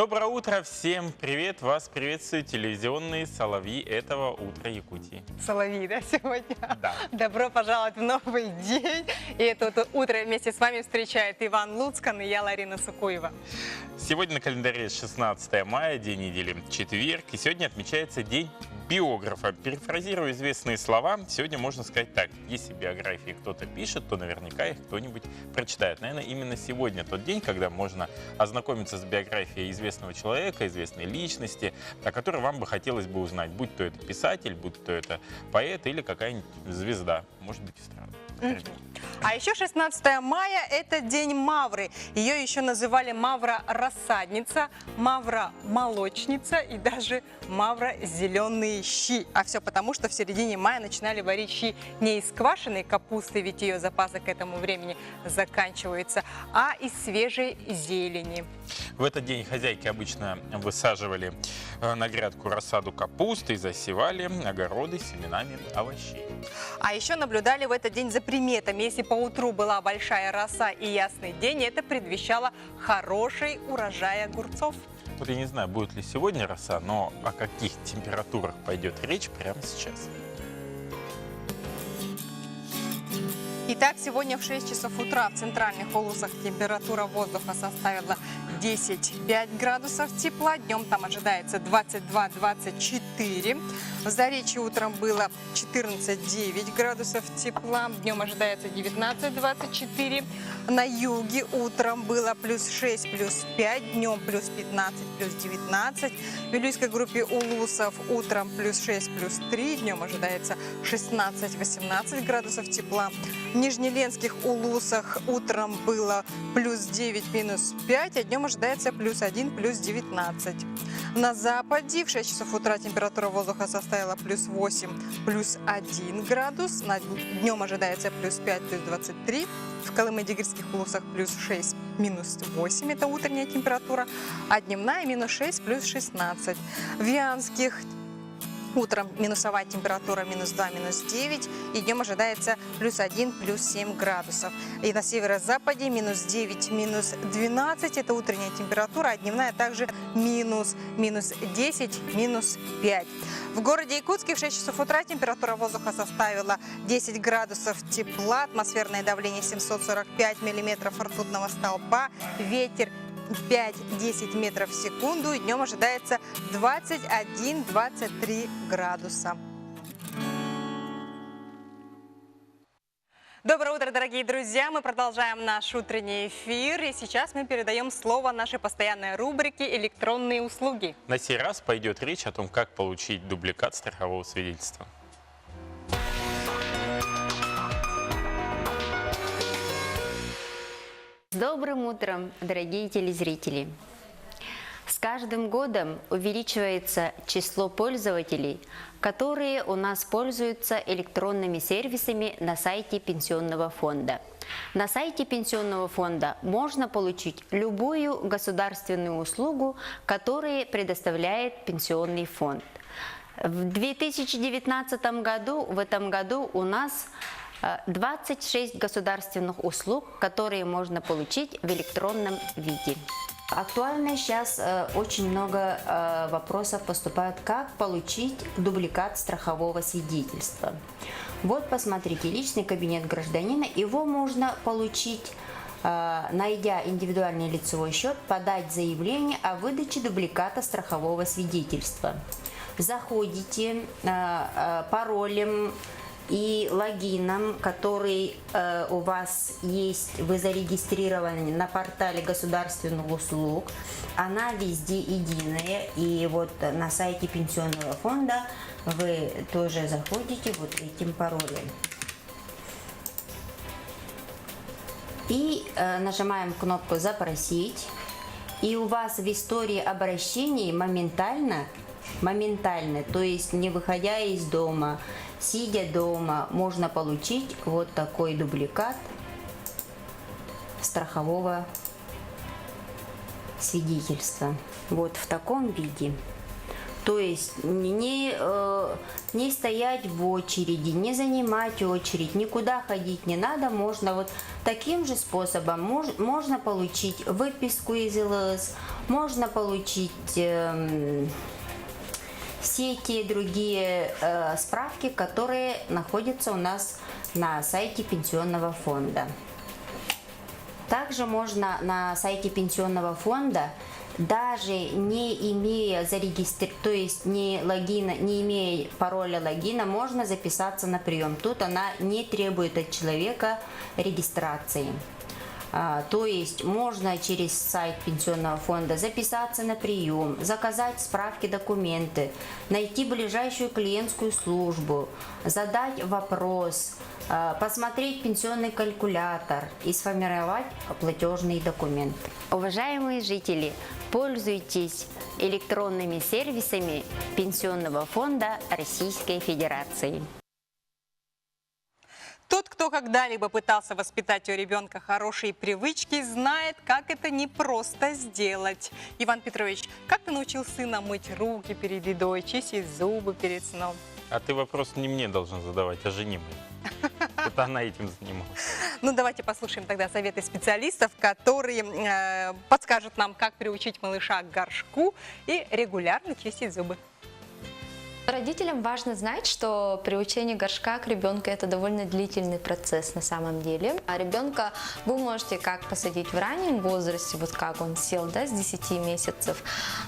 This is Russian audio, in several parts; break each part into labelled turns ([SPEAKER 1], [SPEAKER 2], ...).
[SPEAKER 1] Доброе утро всем! Привет! Вас приветствуют телевизионные соловьи этого утра Якутии.
[SPEAKER 2] Соловьи, да, сегодня?
[SPEAKER 1] Да.
[SPEAKER 2] Добро пожаловать в новый день. И это вот утро вместе с вами встречает Иван Луцкан и я, Ларина Сукуева.
[SPEAKER 1] Сегодня на календаре 16 мая, день недели четверг. И сегодня отмечается День биографа. Перефразируя известные слова, сегодня можно сказать так. Если биографии кто-то пишет, то наверняка их кто-нибудь прочитает. Наверное, именно сегодня тот день, когда можно ознакомиться с биографией известного человека, известной личности, о которой вам бы хотелось бы узнать. Будь то это писатель, будь то это поэт или какая-нибудь звезда, может быть, эстрада.
[SPEAKER 2] А еще 16 мая – это День Мавры. Ее еще называли Мавра-рассадница, Мавра-молочница и даже Мавра-зеленые щи. А все потому, что в середине мая начинали варить щи не из квашеной капусты, ведь ее запасы к этому времени заканчиваются, а из свежей зелени.
[SPEAKER 1] В этот день хозяйки обычно высаживали на грядку рассаду капусты и засевали огороды семенами овощей.
[SPEAKER 2] А еще наблюдали в этот день за приметами. Если поутру была большая роса и ясный день, это предвещало хороший урожай огурцов.
[SPEAKER 1] Вот я не знаю, будет ли сегодня роса, но о каких температурах пойдет речь прямо сейчас.
[SPEAKER 2] Итак, сегодня в 6 часов утра в центральных полосах температура воздуха составила 10,5 градусов тепла. Днем там ожидается 22-24. В Заречье утром было 14,9 градусов тепла. Днем ожидается 19-24. На юге утром было плюс 6, плюс 5. Днем плюс 15, плюс 19. В Вилюйской группе Улусов утром плюс 6, плюс 3. Днем ожидается 16-18 градусов тепла. В Нижнеленских Улусах утром было плюс 9, минус 5, а днем ожидается плюс 1, плюс 19. На западе в 6 часов утра температура воздуха составила плюс 8, плюс 1 градус. Днем ожидается плюс 5, плюс 23. В Колымо-Дигирских Улусах плюс 6, минус 8, это утренняя температура, а дневная минус 6, плюс 16. В Вианских утром минусовая температура минус 2, минус 9, и днем ожидается плюс 1, плюс 7 градусов. И на северо-западе минус 9, минус 12, это утренняя температура, а дневная также минус 10, минус 5. В городе Якутске в 6 часов утра температура воздуха составила 10 градусов тепла, атмосферное давление 745 миллиметров ртутного столба, ветер 5-10 метров в секунду, и днем ожидается 21-23 градуса. Доброе утро, дорогие друзья! Мы продолжаем наш утренний эфир, и сейчас мы передаем слово нашей постоянной рубрике «Электронные услуги».
[SPEAKER 1] На сей раз пойдет речь о том, как получить дубликат страхового свидетельства.
[SPEAKER 3] С добрым утром, дорогие телезрители! С каждым годом увеличивается число пользователей, которые у нас пользуются электронными сервисами на сайте Пенсионного фонда. На сайте Пенсионного фонда можно получить любую государственную услугу, которую предоставляет Пенсионный фонд. В 2019 году, в этом году у нас 26 государственных услуг, которые можно получить в электронном виде. Актуально сейчас очень много вопросов поступает, как получить дубликат страхового свидетельства. Вот посмотрите, личный кабинет гражданина, его можно получить, найдя индивидуальный лицевой счет, подать заявление о выдаче дубликата страхового свидетельства. Заходите паролем и логином, который у вас есть, вы зарегистрированы на портале государственных услуг, она везде единая, и вот на сайте Пенсионного фонда вы тоже заходите вот этим паролем. И нажимаем кнопку «Запросить», и у вас в истории обращений моментально, то есть не выходя из дома, сидя дома, можно получить вот такой дубликат страхового свидетельства. Вот в таком виде. То есть не стоять в очереди, не занимать очередь, никуда ходить не надо. Можно вот таким же способом можно получить выписку из ЛС, можно получить все те другие справки, которые находятся у нас на сайте Пенсионного фонда. Также можно на сайте Пенсионного фонда, даже не имея то есть не имея пароля логина, можно записаться на прием. Тут она не требует от человека регистрации. То есть можно через сайт Пенсионного фонда записаться на прием, заказать справки, документы, найти ближайшую клиентскую службу, задать вопрос, посмотреть пенсионный калькулятор и сформировать платежный документ. Уважаемые жители, пользуйтесь электронными сервисами Пенсионного фонда Российской Федерации.
[SPEAKER 2] Тот, кто когда-либо пытался воспитать у ребенка хорошие привычки, знает, как это непросто сделать. Иван Петрович, как ты научил сына мыть руки перед едой, чистить зубы перед сном?
[SPEAKER 1] А ты вопрос не мне должен задавать, а жене моей. Это она этим занималась.
[SPEAKER 2] Ну, давайте послушаем тогда советы специалистов, которые подскажут нам, как приучить малыша к горшку и регулярно чистить зубы.
[SPEAKER 4] Родителям важно знать, что приучение горшка к ребенку – это довольно длительный процесс на самом деле. А ребенка вы можете как посадить в раннем возрасте, вот как он сел, да, с 10 месяцев,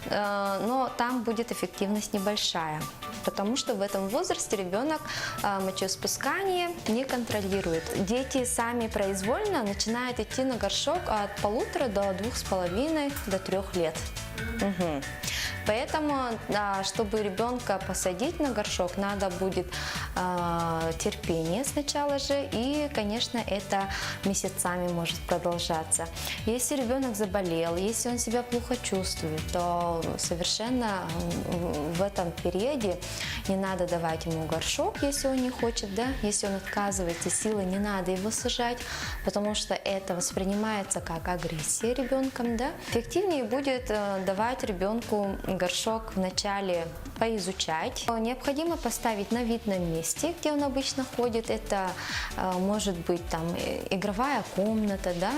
[SPEAKER 4] но там будет эффективность небольшая, потому что в этом возрасте ребенок мочеиспускание не контролирует. Дети сами произвольно начинают идти на горшок от 1,5 до 2,5 до 3 лет. Угу. Поэтому, чтобы ребенка посадить на горшок, надо будет терпение сначала же, и, конечно, это месяцами может продолжаться. Если ребенок заболел, если он себя плохо чувствует, то совершенно в этом периоде не надо давать ему горшок, если он не хочет, да, если он отказывается силы, не надо его сажать, потому что это воспринимается как агрессия ребенком, да. Эффективнее будет давать ребенку горшок вначале поизучать. Необходимо поставить на видном месте, где он обычно ходит. Это может быть там игровая комната, да,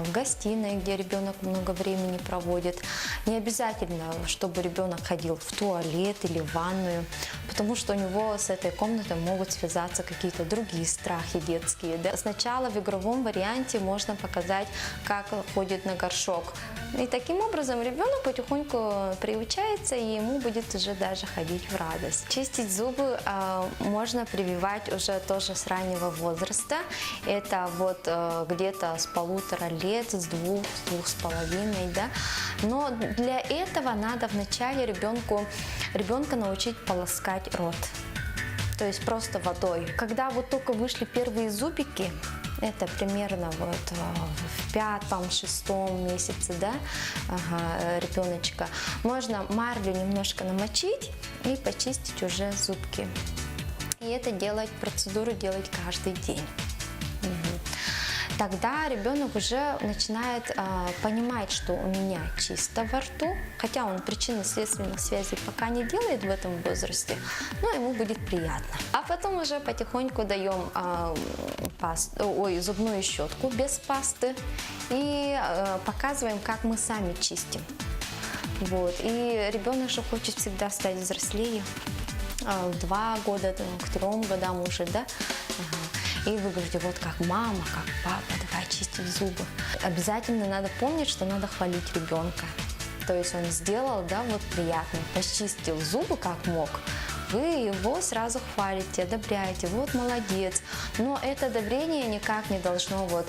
[SPEAKER 4] в гостиной, где ребенок много времени проводит. Не обязательно, чтобы ребенок ходил в туалет или в ванную, потому что у него с этой комнатой могут связаться какие-то другие страхи детские. Да. Сначала в игровом варианте можно показать, как ходит на горшок. И таким образом ребенок потихоньку приучается, и ему будет уже даже ходить в радость. Чистить зубы можно прививать уже тоже с раннего возраста. Это вот где-то с 1,5 лет, с 2, с 2,5, да. Но для этого надо вначале ребенка научить полоскать рот. То есть просто водой. Когда вот только вышли первые зубики, это примерно вот в 5-6 месяце, да, ребеночка, можно марлю немножко намочить и почистить уже зубки. И это процедуру делать каждый день. Тогда ребенок уже начинает понимать, что у меня чисто во рту, хотя он причинно-следственных связей пока не делает в этом возрасте, но ему будет приятно. А потом уже потихоньку даем зубную щетку без пасты и показываем, как мы сами чистим. Вот. И ребенок же хочет всегда стать взрослее, в 2 года, к 3 годам уже, да. И вы говорите, вот как мама, как папа, давай чистить зубы. Обязательно надо помнить, что надо хвалить ребенка. То есть он сделал, да, вот приятно, почистил зубы как мог. Вы его сразу хвалите, одобряете, вот молодец. Но это одобрение никак не должно вот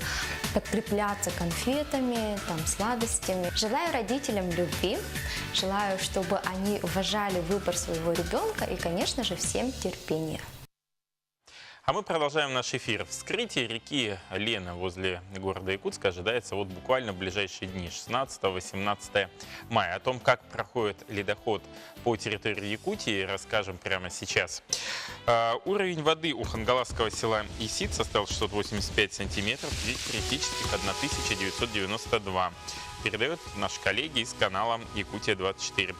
[SPEAKER 4] подкрепляться конфетами, там, сладостями. Желаю родителям любви, желаю, чтобы они уважали выбор своего ребенка и, конечно же, всем терпения.
[SPEAKER 1] А мы продолжаем наш эфир. Вскрытие реки Лена возле города Якутска ожидается вот буквально в ближайшие дни, 16-18 мая. О том, как проходит ледоход по территории Якутии, расскажем прямо сейчас. Уровень воды у хангаласского села Исид составил 685 сантиметров и критических 1992. Передают наши коллеги из канала Якутия-24.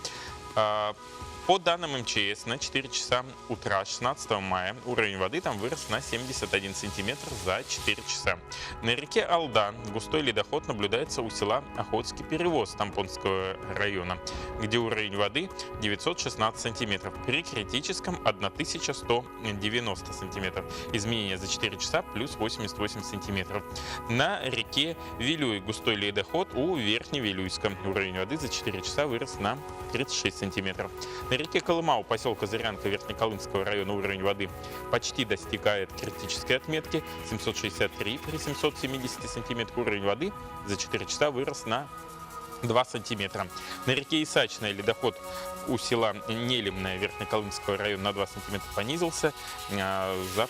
[SPEAKER 1] По данным МЧС, на 4 часа утра 16 мая уровень воды там вырос на 71 сантиметр за 4 часа. На реке Алда густой ледоход наблюдается у села Охотский перевоз Тампонского района, где уровень воды 916 сантиметров, при критическом 1190 сантиметров. Изменение за 4 часа плюс 88 сантиметров. На реке Вилюй густой ледоход у Верхневилюйска. Уровень воды за 4 часа вырос на 36 сантиметров. На реке Колыма у поселка Зырянка Верхнеколымского района уровень воды почти достигает критической отметки 763 при 770 сантиметрах. Уровень воды за 4 часа вырос на 2 сантиметра. На реке Исачная ледоход у села Нелемное Верхнеколымского района на 2 сантиметра понизился за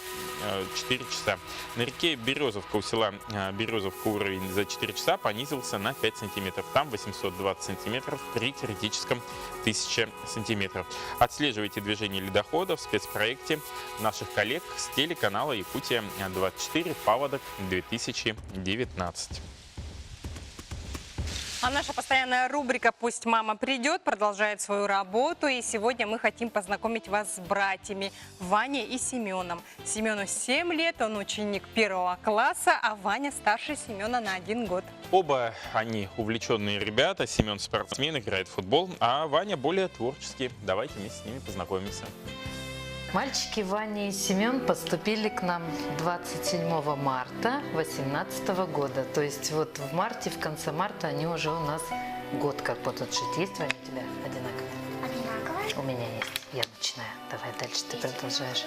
[SPEAKER 1] 4 часа. На реке Березовка у села Березовка уровень за 4 часа понизился на 5 сантиметров. Там 820 сантиметров при критическом 1000 сантиметров. Отслеживайте движение ледохода в спецпроекте наших коллег с телеканала Якутия-24 «Паводок 2019».
[SPEAKER 2] А наша постоянная рубрика «Пусть мама придет» продолжает свою работу. И сегодня мы хотим познакомить вас с братьями Ваней и Семеном. Семену 7 лет, он ученик 1 класса, а Ваня старше Семена на 1 год.
[SPEAKER 1] Оба они увлеченные ребята. Семен спортсмен, играет в футбол, а Ваня более творческий. Давайте вместе с ними познакомимся.
[SPEAKER 5] Мальчики Ваня и Семен поступили к нам 27 марта 2018 года. То есть вот в марте, в конце марта они уже у нас год как будут жить. Есть, Ваня, у тебя одинаковые?
[SPEAKER 6] Одинаковые.
[SPEAKER 5] У меня есть. Я начинаю. Давай дальше ты продолжаешь.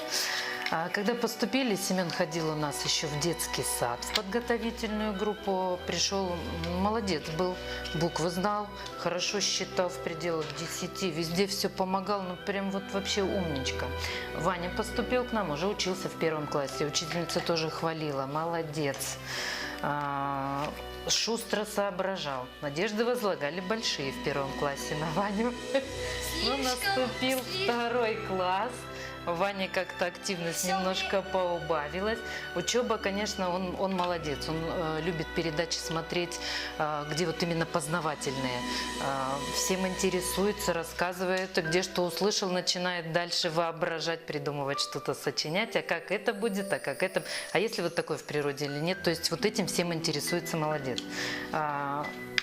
[SPEAKER 5] Когда поступили, Семен ходил у нас еще в детский сад, в подготовительную группу. Пришел, молодец был, буквы знал, хорошо считал в пределах 10, везде все помогал, ну прям вот вообще умничка. Ваня поступил к нам, уже учился в 1 классе, учительница тоже хвалила, молодец. Шустро соображал. Надежды возлагали большие в 1 классе на Ваню. Но наступил 2 класс. Ваня как-то активность немножко поубавилась. Учеба, конечно, он молодец. Он любит передачи смотреть, где вот именно познавательные. Всем интересуется, рассказывает, где что услышал, начинает дальше воображать, придумывать что-то, сочинять. А как это будет, а как это... А если вот такое в природе или нет? То есть вот этим всем интересуется, молодец.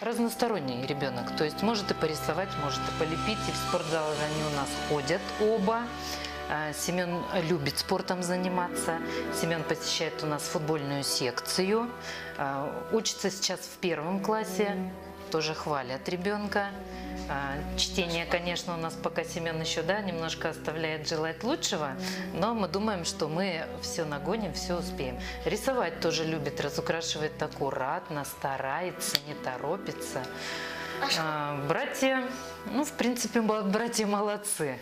[SPEAKER 5] Разносторонний ребенок. То есть может и порисовать, может и полепить. И в спортзал они у нас ходят оба. Семен любит спортом заниматься. Семен посещает у нас футбольную секцию. Учится сейчас в 1 классе. Тоже хвалят ребенка. Чтение, конечно, у нас пока Семен еще, да, немножко оставляет желать лучшего, но мы думаем, что мы все нагоним, все успеем. Рисовать тоже любит, разукрашивает аккуратно, старается, не торопится. Братья, ну, в принципе, братья молодцы.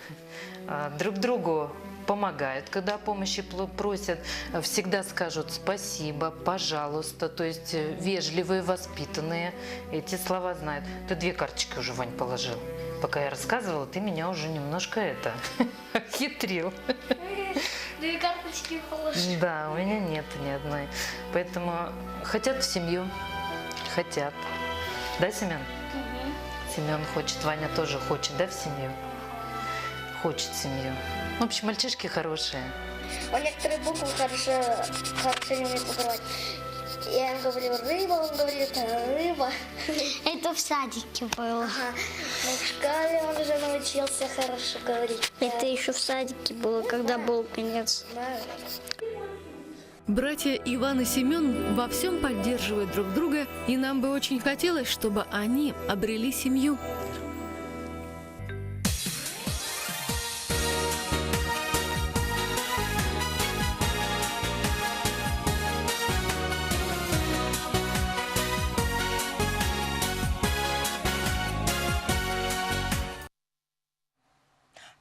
[SPEAKER 5] Друг другу помогают, когда о помощи просят, всегда скажут спасибо, пожалуйста, то есть вежливые, воспитанные, эти слова знают. Ты 2 карточки уже, Вань, положил. Пока я рассказывала, ты меня уже немножко хитрил.
[SPEAKER 6] 2 карточки положил.
[SPEAKER 5] Да, у меня нет ни одной. Поэтому хотят в семью, хотят. Да, Семен? Семен хочет, Ваня тоже хочет, да, в семью? Хочет семью. В общем, мальчишки хорошие.
[SPEAKER 6] Он некоторые буквы хорошо не умеет называть. Я им говорю рыба, он говорит рыба.
[SPEAKER 7] Это в садике было.
[SPEAKER 6] Ага. Но в школе он уже научился хорошо говорить.
[SPEAKER 7] Это еще в садике было, когда был конец.
[SPEAKER 6] Да.
[SPEAKER 8] Братья Иван и Семен во всем поддерживают друг друга, и нам бы очень хотелось, чтобы они обрели семью.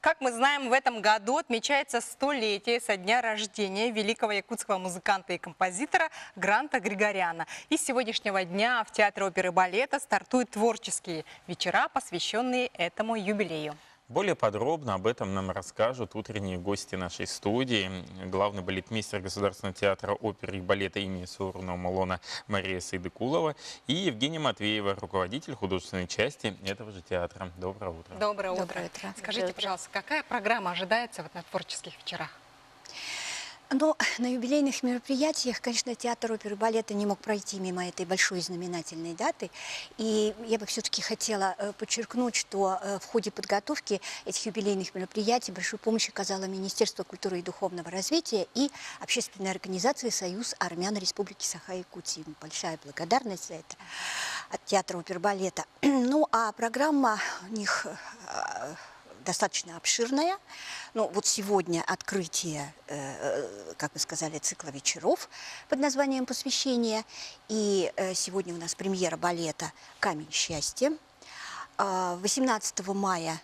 [SPEAKER 2] Как мы знаем, в этом году отмечается 100-летие со дня рождения великого якутского музыканта и композитора Гранта Григоряна. И с сегодняшнего дня в Театре оперы и балета стартуют творческие вечера, посвященные этому юбилею.
[SPEAKER 1] Более подробно об этом нам расскажут утренние гости нашей студии. Главный балетмейстер Государственного театра оперы и балета имени Суворова Малона Мария Сайдыкулова и Евгения Матвеева, руководитель художественной части этого же театра. Доброе утро.
[SPEAKER 2] Доброе утро.
[SPEAKER 3] Доброе утро.
[SPEAKER 2] Скажите, пожалуйста, какая программа ожидается вот на творческих вечерах?
[SPEAKER 9] Но на юбилейных мероприятиях, конечно, театр оперы и балета не мог пройти мимо этой большой знаменательной даты. И я бы все-таки хотела подчеркнуть, что в ходе подготовки этих юбилейных мероприятий большую помощь оказало Министерство культуры и духовного развития и общественная организация «Союз армян Республики Саха-Якутии». Большая благодарность за это от театра оперы и балета. Ну, а программа у них достаточно обширная. Ну, вот сегодня открытие, как вы сказали, цикла вечеров под названием «Посвящение». И сегодня у нас премьера балета «Камень счастья». 18 мая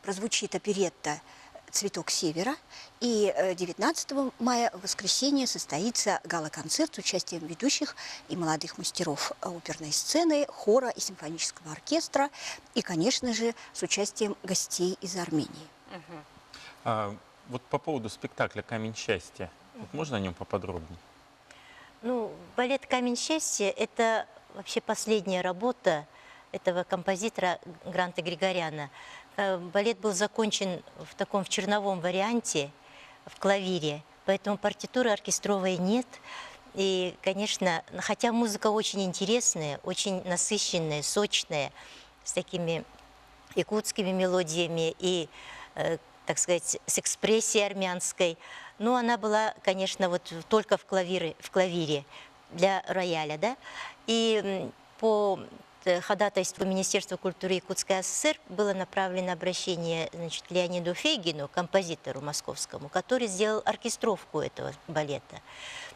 [SPEAKER 9] прозвучит оперетта «Цветок севера». И 19 мая, в воскресенье, состоится гала-концерт с участием ведущих и молодых мастеров оперной сцены, хора и симфонического оркестра. И, конечно же, с участием гостей из Армении.
[SPEAKER 1] Вот по поводу спектакля «Камень счастья». Вот можно о нем поподробнее?
[SPEAKER 10] Ну, балет «Камень счастья» – это вообще последняя работа этого композитора Гранта Григоряна. Балет был закончен в черновом варианте, в клавире, поэтому партитуры оркестровой нет. И, конечно, хотя музыка очень интересная, очень насыщенная, сочная, с такими якутскими мелодиями и, так сказать, с экспрессией армянской, но она была, конечно, вот только в клавире для рояля, да. И по ходатайству Министерства культуры Якутской ССР было направлено обращение, значит, к Леониду Фейгину, композитору московскому, который сделал оркестровку этого балета.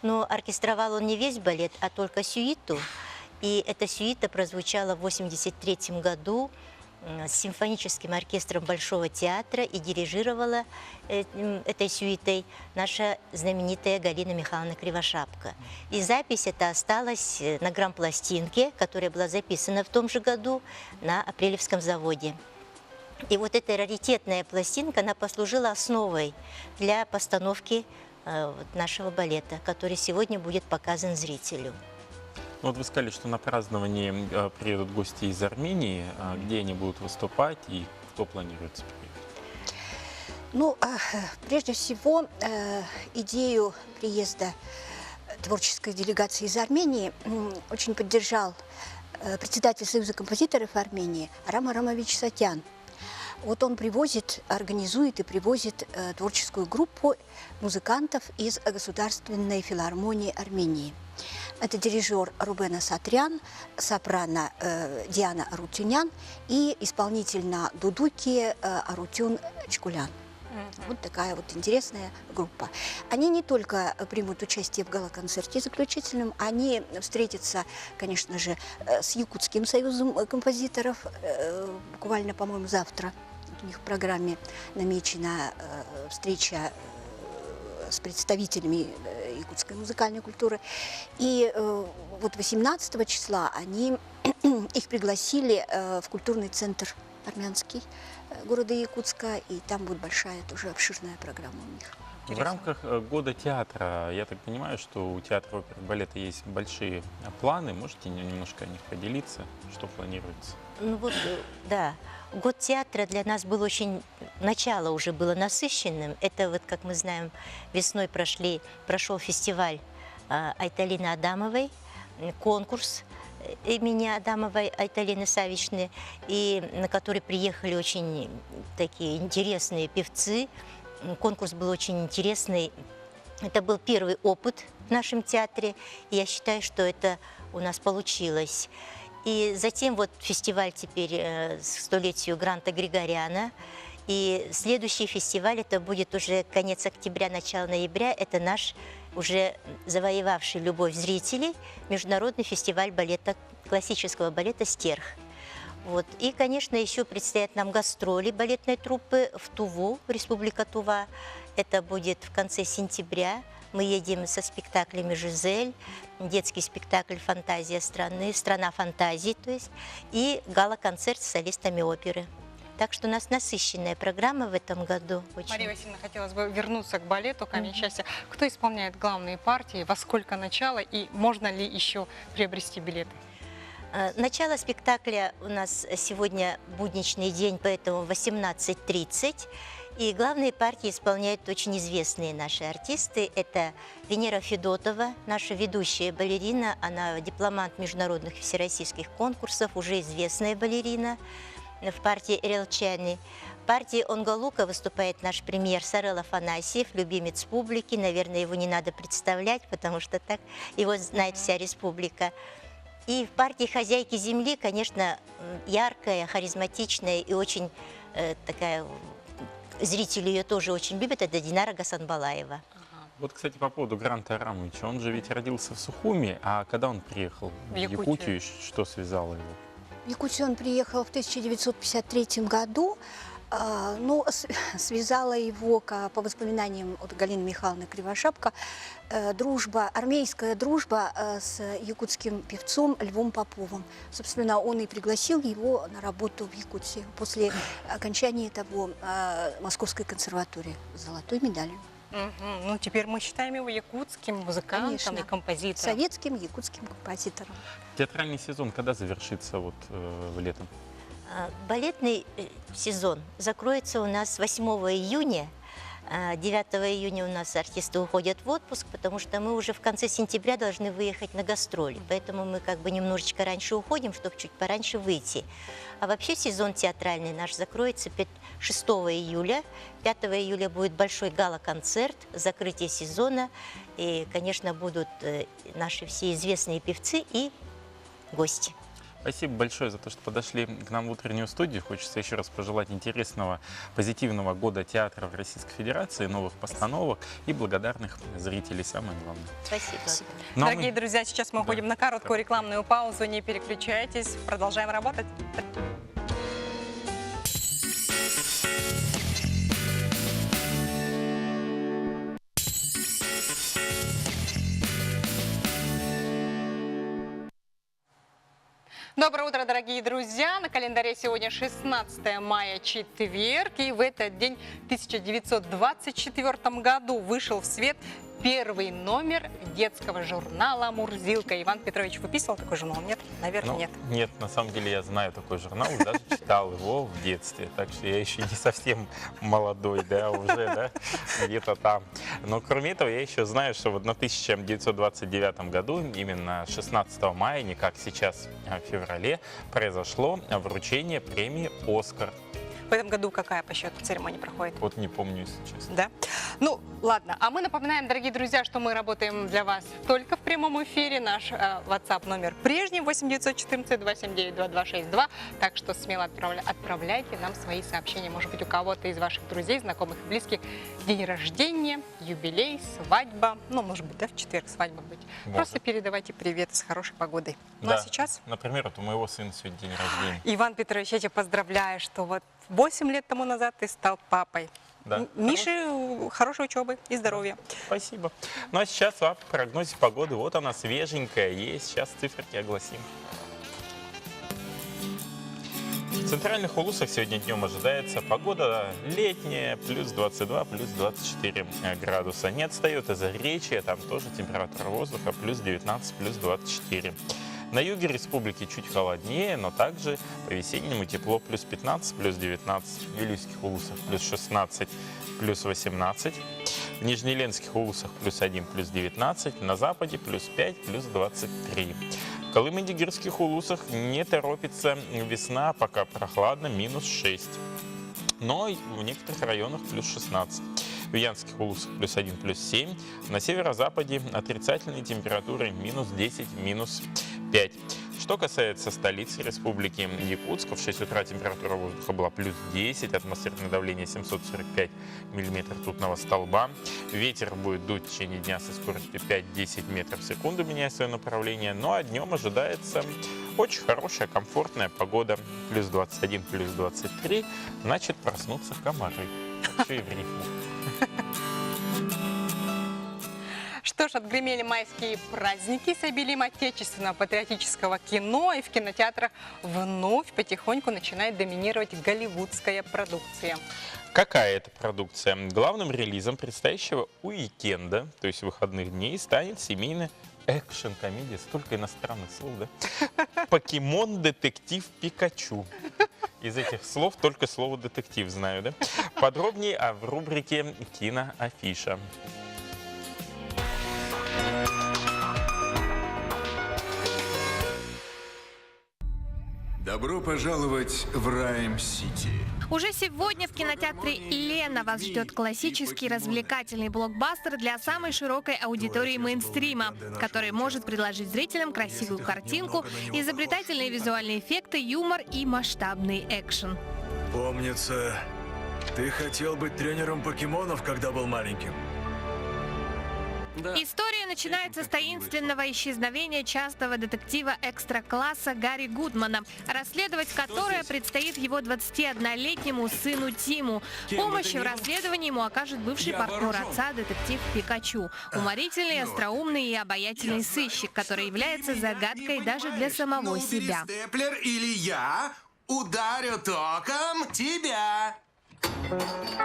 [SPEAKER 10] Но оркестровал он не весь балет, а только сюиту. И эта сюита прозвучала в 1983 году с симфоническим оркестром Большого театра и дирижировала этой сюитой наша знаменитая Галина Михайловна Кривошапка. И запись эта осталась на грампластинке, которая была записана в том же году на Апрелевском заводе. И вот эта раритетная пластинка, она послужила основой для постановки нашего балета, который сегодня будет показан зрителю.
[SPEAKER 1] Вот вы сказали, что на празднование приедут гости из Армении. Где они будут выступать и кто планируется приехать?
[SPEAKER 9] Ну, прежде всего, идею приезда творческой делегации из Армении очень поддержал председатель Союза композиторов Армении Арам Арамович Сатян. Вот он организует и привозит творческую группу музыкантов из Государственной филармонии Армении. Это дирижер Рубен Асатрян, сопрано Диана Арутюнян и исполнитель на дудуке Арутюн Чкулян. Вот такая вот интересная группа. Они не только примут участие в гала-концерте заключительном, они встретятся, конечно же, с Якутским союзом композиторов, буквально, по-моему, завтра. У них в программе намечена встреча с представителями якутской музыкальной культуры. И вот 18 числа они их пригласили в культурный центр армянский города Якутска, и там будет большая, тоже обширная программа у них.
[SPEAKER 1] В рамках года театра, я так понимаю, что у театра оперы и балета есть большие планы. Можете немножко о них поделиться? Что планируется?
[SPEAKER 10] Ну вот, да. Год театра для нас был начало уже было насыщенным. Это вот, как мы знаем, весной прошел фестиваль Айталины Адамовой, конкурс имени Адамовой Айталины Савичны, и на который приехали очень такие интересные певцы. Конкурс был очень интересный. Это был первый опыт в нашем театре, и я считаю, что это у нас получилось. И затем вот фестиваль теперь к столетию Гранта Григоряна. И следующий фестиваль, это будет уже конец октября, начало ноября. Это наш уже завоевавший любовь зрителей международный фестиваль балета, классического балета «Стерх». Вот. И, конечно, еще предстоят нам гастроли балетной труппы в Туву, Республика Тува. Это будет в конце сентября. Мы едем со спектаклями «Жизель», детский спектакль «Фантазия страны», «Страна фантазий», то есть, и гала-концерт с солистами оперы. Так что у нас насыщенная программа в этом году.
[SPEAKER 2] Мария Васильевна, хотелось бы вернуться к балету «Камень счастья». Кто исполняет главные партии, во сколько начало и можно ли еще приобрести билеты?
[SPEAKER 10] Начало спектакля у нас сегодня будничный день, поэтому 18:30. И главные партии исполняют очень известные наши артисты. Это Венера Федотова, наша ведущая балерина. Она дипломант международных и всероссийских конкурсов, уже известная балерина в партии Эрелчани. В партии Онголука выступает наш премьер Сарел Афанасьев, любимец публики. Наверное, его не надо представлять, потому что так его знает вся республика. И в партии «Хозяйки земли», конечно, яркая, харизматичная и очень такая, зрители ее тоже очень любят, это Динара Гасанбалаева.
[SPEAKER 1] Вот, кстати, по поводу Гранта Арамовича. Он же ведь родился в Сухуми, а когда он приехал в Якутию, что связало его?
[SPEAKER 9] В Якутию он приехал в 1953 году. Ну, связала его, по воспоминаниям от Галины Михайловны Кривошапко, дружба, армейская дружба с якутским певцом Львом Поповым. Собственно, он и пригласил его на работу в Якутию после окончания того Московской консерватории с золотой медалью.
[SPEAKER 2] Ну, теперь мы считаем его якутским музыкантом,
[SPEAKER 9] конечно,
[SPEAKER 2] и композитором.
[SPEAKER 9] Советским якутским композитором.
[SPEAKER 1] Театральный сезон когда завершится летом?
[SPEAKER 10] Балетный сезон закроется у нас 8 июня. 9 июня у нас артисты уходят в отпуск, потому что мы уже в конце сентября должны выехать на гастроли. Поэтому мы как бы немножечко раньше уходим, чтобы чуть пораньше выйти. А вообще сезон театральный наш закроется 6 июля. 5 июля будет большой гала-концерт, закрытие сезона. И, конечно, будут наши все известные певцы и гости.
[SPEAKER 1] Спасибо большое за то, что подошли к нам в утреннюю студию. Хочется еще раз пожелать интересного, позитивного года театра в Российской Федерации, новых постановок и благодарных зрителей, самое главное.
[SPEAKER 10] Спасибо.
[SPEAKER 2] Дорогие друзья, сейчас мы уходим на короткую рекламную паузу. Не переключайтесь, продолжаем работать. Доброе утро, дорогие друзья! На календаре сегодня 16 мая, четверг. И в этот день, в 1924 году, вышел в свет первый номер детского журнала «Мурзилка». Иван Петрович выписывал такой журнал? Нет? Наверное, нет.
[SPEAKER 1] Нет, на самом деле я знаю такой журнал, даже читал его в детстве. Так что я еще не совсем молодой, да, уже, да, где-то там. Но кроме этого, я еще знаю, что в 1929 году, именно 16 мая, не как сейчас, а в феврале, произошло вручение премии «Оскар».
[SPEAKER 2] В этом году какая по счету церемония проходит?
[SPEAKER 1] Вот не помню, если честно.
[SPEAKER 2] Да? Ну, ладно. А мы напоминаем, дорогие друзья, что мы работаем для вас только в прямом эфире. Наш WhatsApp номер прежний 8 914 279 2262. Так что смело отправляйте нам свои сообщения. Может быть, у кого-то из ваших друзей, знакомых и близких день рождения, юбилей, свадьба. Ну, может быть, да, в четверг свадьба быть.
[SPEAKER 1] Может.
[SPEAKER 2] Просто передавайте привет с хорошей погодой. Ну,
[SPEAKER 1] да.
[SPEAKER 2] а сейчас?
[SPEAKER 1] Например, вот у моего сына сегодня день рождения.
[SPEAKER 2] Иван Петрович, я тебя поздравляю, что вот 8 лет тому назад ты стал папой.
[SPEAKER 1] Да.
[SPEAKER 2] Мише хорошей учебы и здоровья.
[SPEAKER 1] Спасибо. Ну а сейчас о прогнозе погоды. Вот она свеженькая есть. Сейчас циферки огласим. В центральных улусах сегодня днем ожидается погода летняя, плюс 22, плюс 24 градуса. Не отстает из-за речи, там тоже температура воздуха плюс 19, плюс 24. На юге республики чуть холоднее, но также по-весеннему тепло плюс 15, плюс 19. В Вилюйских улусах плюс 16, плюс 18. В Нижнеленских улусах плюс 1, плюс 19. На западе плюс 5, плюс 23. В Колымо-Дигирских улусах не торопится весна, пока прохладно, минус 6. Но в некоторых районах плюс 16. В Янских улусах плюс 1, плюс 7. На северо-западе отрицательные температуры минус 10, минус 5. Что касается столицы республики Якутска, в 6 утра температура воздуха была плюс 10, атмосферное давление 745 миллиметров ртутного столба. Ветер будет дуть в течение дня со скоростью 5-10 метров в секунду, меняя свое направление. Ну а днем ожидается очень хорошая, комфортная погода. Плюс 21, плюс 23. Значит, проснутся комары. Еще и в рифму.
[SPEAKER 2] Что ж, отгремели майские праздники с обилием отечественного патриотического кино, и в кинотеатрах вновь потихоньку начинает доминировать голливудская продукция.
[SPEAKER 1] Какая это продукция? Главным релизом предстоящего уикенда, то есть выходных дней, станет семейная экшн-комедия. Столько иностранных слов, да? «Покемон Детектив Пикачу». Из этих слов только слово «детектив» знаю, да? Подробнее в рубрике «Киноафиша».
[SPEAKER 11] Добро пожаловать в Райм-Сити.
[SPEAKER 12] Уже сегодня в кинотеатре «Лена» вас ждет классический развлекательный блокбастер для самой широкой аудитории мейнстрима, который может предложить зрителям красивую картинку, изобретательные визуальные эффекты, юмор и масштабный экшен.
[SPEAKER 13] Помнится, ты хотел быть тренером покемонов, когда был маленьким.
[SPEAKER 12] История начинается с таинственного исчезновения частого детектива экстра-класса Гарри Гудмана, расследовать которое предстоит его 21-летнему сыну Тиму. Помощь в расследовании ему окажет бывший партнер отца, детектив Пикачу. Уморительный, остроумный и обаятельный сыщик, который является загадкой даже для самого себя.
[SPEAKER 11] Степлер или я ударю током тебя.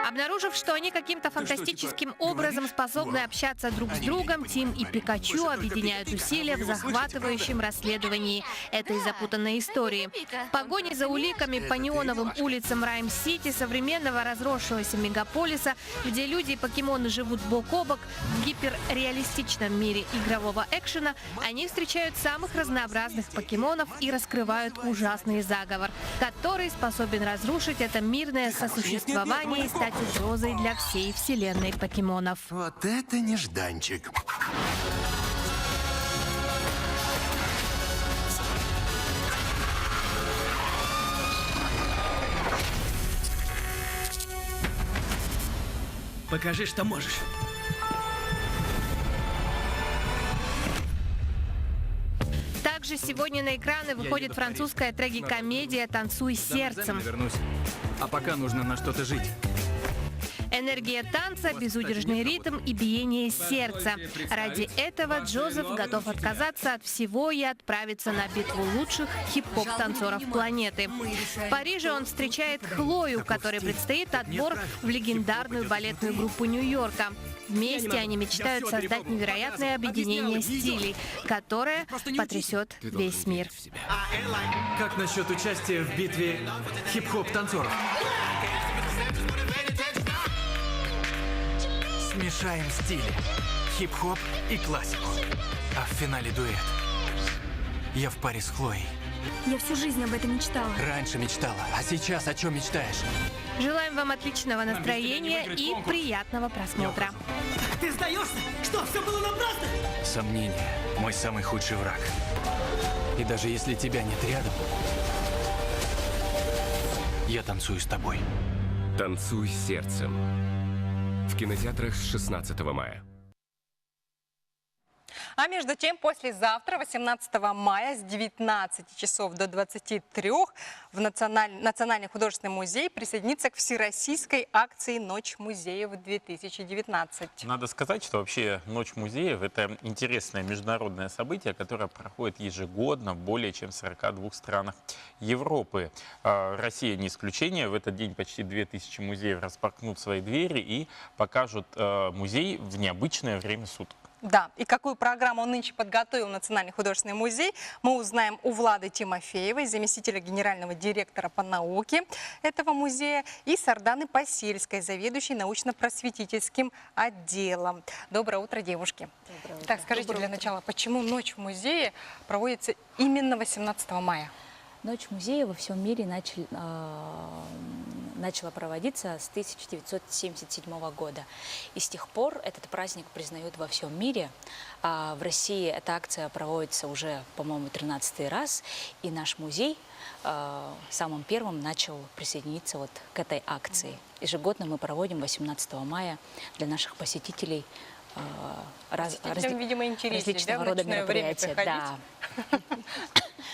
[SPEAKER 12] Обнаружив, что они каким-то фантастическим образом способны общаться друг с другом, Тим и Пикачу объединяют усилия в захватывающем расследовании этой запутанной истории. В погоне за уликами по неоновым улицам Райм-Сити, современного разросшегося мегаполиса, где люди и покемоны живут бок о бок, в гиперреалистичном мире игрового экшена, они встречают самых разнообразных покемонов и раскрывают ужасный заговор, который способен разрушить это мирное сосуществование и стать угрозой для всей вселенной покемонов.
[SPEAKER 11] Вот это нежданчик.
[SPEAKER 13] Покажи, что можешь.
[SPEAKER 12] Также сегодня на экраны выходит французская трагикомедия «Танцуй сердцем».
[SPEAKER 13] Вернусь. А пока нужно на что-то жить.
[SPEAKER 12] Энергия танца, безудержный ритм и биение сердца. Ради этого Джозеф готов отказаться от всего и отправиться на битву лучших хип-хоп-танцоров планеты. В Париже он встречает Хлою, которой предстоит отбор в легендарную балетную группу Нью-Йорка. Вместе они мечтают создать невероятное объединение стилей, которое потрясет весь мир.
[SPEAKER 13] Как насчет участия в битве хип-хоп-танцоров? Смешаем стили. Хип-хоп и классику. А в финале дуэт. Я в паре с Хлоей.
[SPEAKER 14] Я всю жизнь об этом мечтала.
[SPEAKER 13] Раньше мечтала, а сейчас о чем мечтаешь?
[SPEAKER 12] Желаем вам отличного настроения и приятного просмотра.
[SPEAKER 13] Ты сдаешься? Что, все было напрасно? Сомнение – мой самый худший враг. И даже если тебя нет рядом, я танцую с тобой.
[SPEAKER 15] «Танцуй сердцем». В кинотеатрах с 16 мая.
[SPEAKER 2] А между тем, послезавтра, 18 мая, с 19 часов до 23 в Национальный художественный музей присоединится к всероссийской акции «Ночь музеев-2019».
[SPEAKER 1] Надо сказать, что вообще Ночь музеев – это интересное международное событие, которое проходит ежегодно в более чем 42 странах Европы. Россия не исключение. В этот день почти 2000 музеев распахнут свои двери и покажут музей в необычное время суток.
[SPEAKER 2] Да, и какую программу нынче подготовил Национальный художественный музей, мы узнаем у Влады Тимофеевой, заместителя генерального директора по науке этого музея, и Сарданы Посельской, заведующей научно-просветительским отделом. Доброе утро, девушки. Доброе утро. Так, скажите для начала, почему Ночь в музее проводится именно 18 мая?
[SPEAKER 16] Ночь музея во всем мире начала проводиться с 1977 года. И с тех пор этот праздник признают во всем мире. А в России эта акция проводится уже, по-моему, 13-й раз. И наш музей самым первым начал присоединиться вот к этой акции. Ежегодно мы проводим 18 мая для наших посетителей
[SPEAKER 2] видимо, интереснее,
[SPEAKER 16] различного рода мероприятия. Да.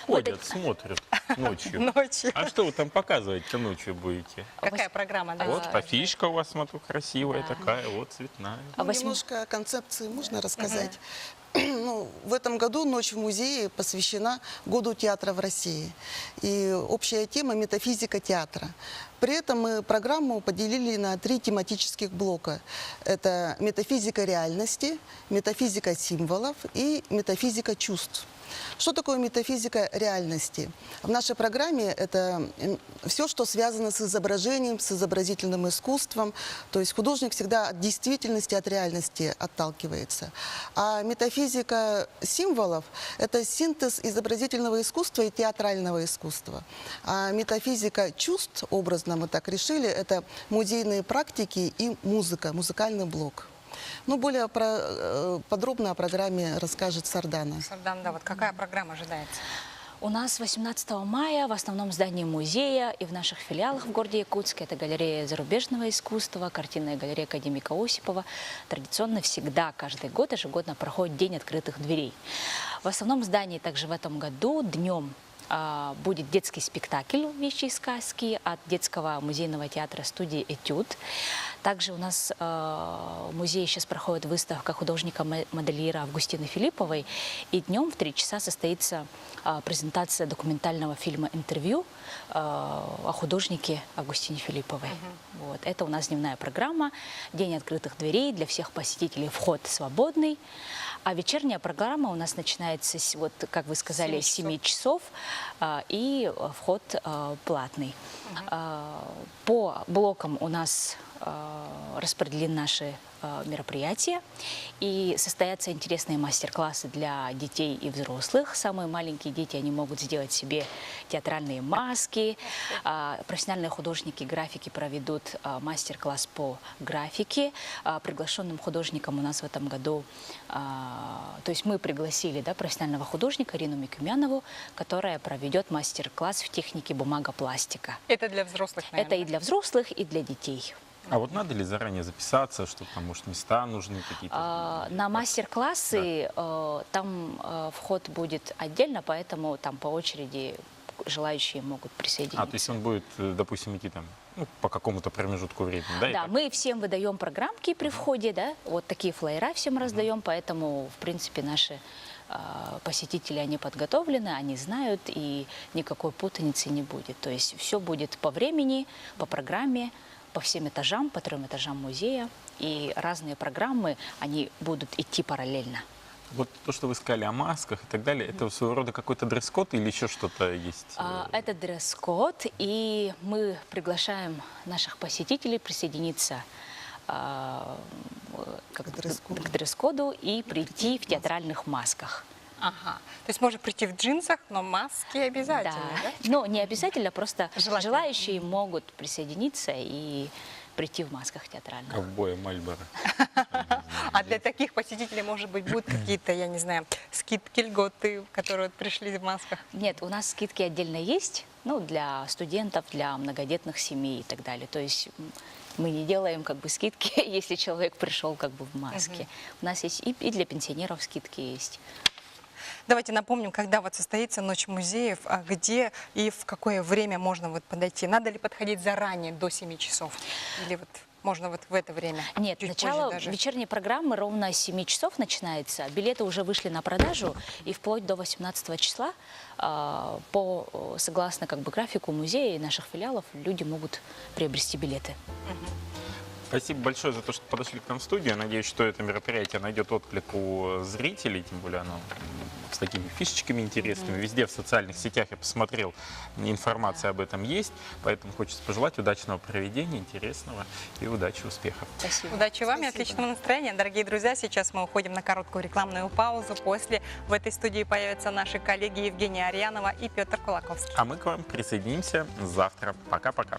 [SPEAKER 1] Ходят, смотрят ночью.
[SPEAKER 2] Ночью.
[SPEAKER 1] А что вы там показывать-то ночью будете?
[SPEAKER 2] Какая программа? Да?
[SPEAKER 1] Вот афишка у вас, смотрю, красивая такая, вот цветная.
[SPEAKER 17] Немножко о концепции можно рассказать. Ну, в этом году «Ночь в музее» посвящена Году театра в России. И общая тема – метафизика театра. При этом мы программу поделили на 3 тематических блока. Это метафизика реальности, метафизика символов и метафизика чувств. Что такое метафизика реальности? В нашей программе это все, что связано с изображением, с изобразительным искусством. То есть художник всегда от действительности, от реальности отталкивается. А метафизика символов – это синтез изобразительного искусства и театрального искусства. А метафизика чувств, образно мы так решили, это музейные практики и музыка, музыкальный блок. Ну, более подробно о программе расскажет Сардана.
[SPEAKER 2] Сардан, да, вот какая программа ожидается?
[SPEAKER 16] У нас 18 мая в основном здании музея и в наших филиалах в городе Якутске, это галерея зарубежного искусства, картинная галерея академика Осипова, традиционно всегда, каждый год, ежегодно проходит День открытых дверей. В основном здании также в этом году днем будет детский спектакль «Вещи и сказки» от детского музейного театра студии «Этюд». Также у нас в музее сейчас проходит выставка художника-модельера Августины Филипповой. И днем в 3 часа состоится презентация документального фильма «Интервью» о художнике Августине Филипповой. Вот. Это у нас дневная программа, День открытых дверей, для всех посетителей вход свободный. А вечерняя программа у нас начинается, вот, как вы сказали, с 7 часов, и вход платный. По блокам у нас распределены наши мероприятия, и состоятся интересные мастер-классы для детей и взрослых. Самые маленькие дети, они могут сделать себе театральные маски. Профессиональные художники графики проведут мастер-класс по графике. Приглашенным художникам у нас в этом году, то есть мы пригласили, да, профессионального художника Ирину Микумянову, которая проведет мастер-класс в технике бумагопластика.
[SPEAKER 2] Это для взрослых, наверное?
[SPEAKER 16] Это и для взрослых, и для детей.
[SPEAKER 1] А вот надо ли заранее записаться, чтобы там, может, места нужны какие-то?
[SPEAKER 16] На мастер-классы там вход будет отдельно, поэтому там по очереди желающие могут присоединиться.
[SPEAKER 1] То есть он будет, допустим, идти там по какому-то промежутку времени, да?
[SPEAKER 16] Да, мы всем выдаем программки при входе, да, вот такие флаера всем раздаем, поэтому, в принципе, наши посетители, они подготовлены, они знают, и никакой путаницы не будет. То есть все будет по времени, по программе, по всем этажам, по 3 этажам музея, и разные программы, они будут идти параллельно.
[SPEAKER 1] Вот то, что вы сказали о масках и так далее, это своего рода какой-то дресс-код или еще что-то есть?
[SPEAKER 16] Это дресс-код, и мы приглашаем наших посетителей присоединиться к дресс-коду и прийти в театральных масках.
[SPEAKER 2] Ага. То есть можно прийти в джинсах, но маски обязательно, да?
[SPEAKER 16] Но не обязательно, просто желающие могут присоединиться и прийти в масках театральных.
[SPEAKER 1] Ковбоя Мальборо.
[SPEAKER 2] А для таких посетителей, может быть, будут какие-то, я не знаю, скидки, льготы, которые пришли в масках?
[SPEAKER 16] Нет, у нас скидки отдельно есть, ну, для студентов, для многодетных семей и так далее. То есть мы не делаем как бы скидки, если человек пришел как бы в маске. У нас есть и для пенсионеров скидки есть.
[SPEAKER 2] Давайте напомним, когда вот состоится Ночь музеев, а где и в какое время можно вот подойти. Надо ли подходить заранее, до 7 часов? Или вот можно вот в это время?
[SPEAKER 16] Нет, начало вечерней программы ровно с 7 часов начинается. Билеты уже вышли на продажу, и вплоть до 18 числа, согласно как бы графику музея и наших филиалов, люди могут приобрести билеты.
[SPEAKER 1] Спасибо большое за то, что подошли к нам в студию. Я надеюсь, что это мероприятие найдет отклик у зрителей, тем более оно с такими фишечками интересными. Везде в социальных сетях я посмотрел, информация об этом есть, поэтому хочется пожелать удачного проведения, интересного и удачи, успехов.
[SPEAKER 2] Спасибо. Удачи вам и отличного настроения. Дорогие друзья, сейчас мы уходим на короткую рекламную паузу. После в этой студии появятся наши коллеги Евгения Арьянова и Петр Кулаковский.
[SPEAKER 1] А мы к вам присоединимся завтра. Пока-пока.